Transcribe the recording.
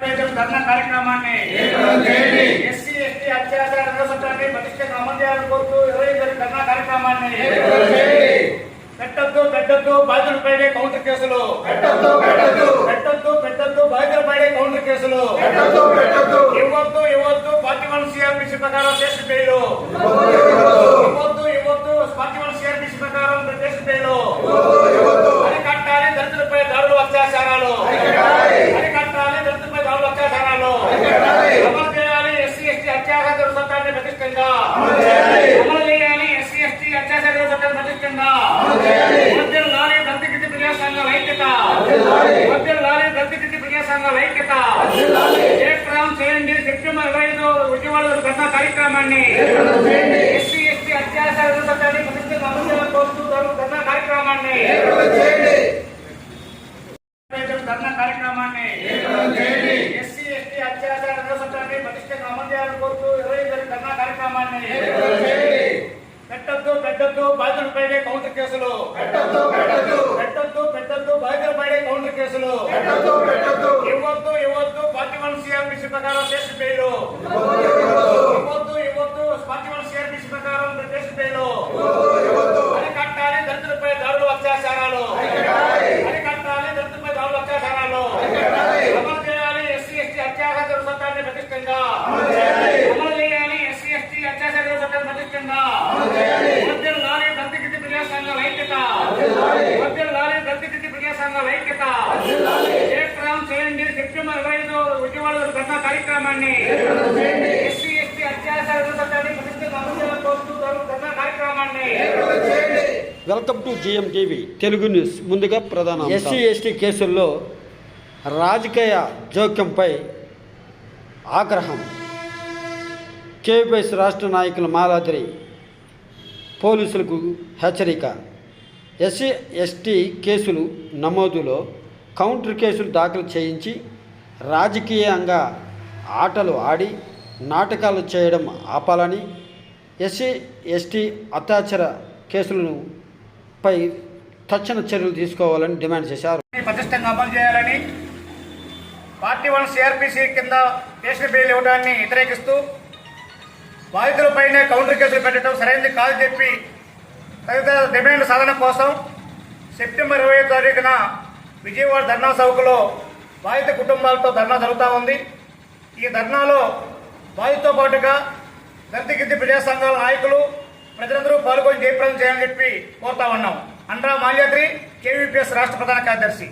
ధర్నా కార్యక్రమాన్ని SC ST అత్యాచార చట్టాన్ని పటిష్టంగా అమలు చేయాలని కోరుతూ 25 ధర్నా కార్యక్రమాన్ని పెట్టద్దు బాధితులపైనే కౌంటర్ కేసులు పెట్టద్దు బాధితులపైనే కౌంటర్ కేసులు ఇవ్వద్దు పార్టీ 1 సిఆర్పిసి ప్రకారం స్టేషన్ బెయిల్ ఇవ్వద్దు పార్టీ 1 సిఆర్పిసి ప్రకారం స్టేషన్ బెయిల్ అరికట్టాలి దళితులపై దాడులు అత్యాచారాలు అమలు చేయాలి ఎస్సీ ఎస్టీ అత్యాచార చట్టాన్ని పటిష్టంగా అమలు చేయాలి ఎస్సీ ఎస్టీ అత్యాచార చట్టాన్ని పటిష్టంగా వర్ధిల్లాలి దళిత ప్రజా సంఘాల ఐక్యత జయప్రదం చేయండి సెప్టెంబర్ 25 విజయవాడలో ధర్నా కార్యక్రమాన్ని ఎస్సీ ఎస్టీ అత్యాచార చట్టాన్ని పటిష్టంగా అమలు చేయాలని కోరుతూ ధర్నా కార్యక్రమాన్ని ఎస్సీ ఎస్టీ అత్యాచార చట్టాన్ని పటిష్టంగా అమలు చేయాలని కోరుతూ 25 ధర్నా కార్యక్రమాన్ని పెట్టద్దు బాధితులపైనే కౌంటర్ కేసులు పెట్టద్దు బాధితులపైనే కౌంటర్ కేసులు ఇవ్వద్దు పార్టీ 1 సిఆర్పిసి ప్రకారం స్టేషన్ బెయిల్ ఇవ్వద్దు పార్టీ 1 సిఆర్పిసి ప్రకారం స్టేషన్ బెయిల్ అరికట్టాలి దళితులపై దాడులు అత్యాచారాలు అమలు చేయాలి ఎస్సీ ఎస్టీ అత్యాచార చట్టాన్ని పటిష్టంగా అమలు చేయాలి ఎస్సీ ఎస్టీ అత్యాచార చట్టాన్ని పటిష్టంగా వర్ధిల్లాలి దళిత ప్రజా సంఘాల ఐక్యత జయప్రదం చేయండి సెప్టెంబర్ 25 విజయవాడలో ధర్నా కార్యక్రమాన్ని ఎస్సీ ఎస్టీ అత్యాచార చట్టాన్ని పటిష్టంగా అమలు చేయాలని కోరుతూ ధర్నా కార్యక్రమాన్ని. Welcome to GM TV Telugu news. ముందుగా ప్రధాన ఎస్సీ ఎస్టీ కేసుల్లో రాజకీయ జోక్యంపై ఆగ్రహం. కేవీపీఎస్ రాష్ట్ర నాయకుల మాలాద్రి పోలీసులకు హెచ్చరిక. ఎస్సీ ఎస్టీ కేసులు నమోదులో కౌంటర్ కేసులు దాఖలు చేయించి రాజకీయంగా ఆటలు ఆడి నాటకాలు చేయడం ఆపాలని, ఎస్సీ ఎస్టీ అత్యాచార కేసులను పై తక్షణ చర్యలు తీసుకోవాలని డిమాండ్ చేశారు. పటిష్టంగా అమలు చేయాలని పార్టీ 1 సిఆర్పిసి కింద స్టేషన్ బెయిల్ ఇవ్వడాన్ని వ్యతిరేకిస్తూ బాధితులపైనే కౌంటర్ కేసులు పెట్టడం సరైనది కాదు చెప్పి తదితర డిమాండ్ సాధన కోసం సెప్టెంబర్ 25 తారీఖున విజయవాడ ధర్నా చౌక్లో బాధిత కుటుంబాలతో ధర్నా జరుగుతూ ఉంది. ఈ ధర్నాలో బాధితులతో పాటుగా దళిత ప్రజా సంఘాల నాయకులు ప్రజలందరూ పాల్గొని జయప్రదం చేయాలని చెప్పి కోరుతా ఉన్నాం. అండ్రా మాల్యాద్రి, కేవీపీఎస్ రాష్ట్ర ప్రధాన కార్యదర్శి.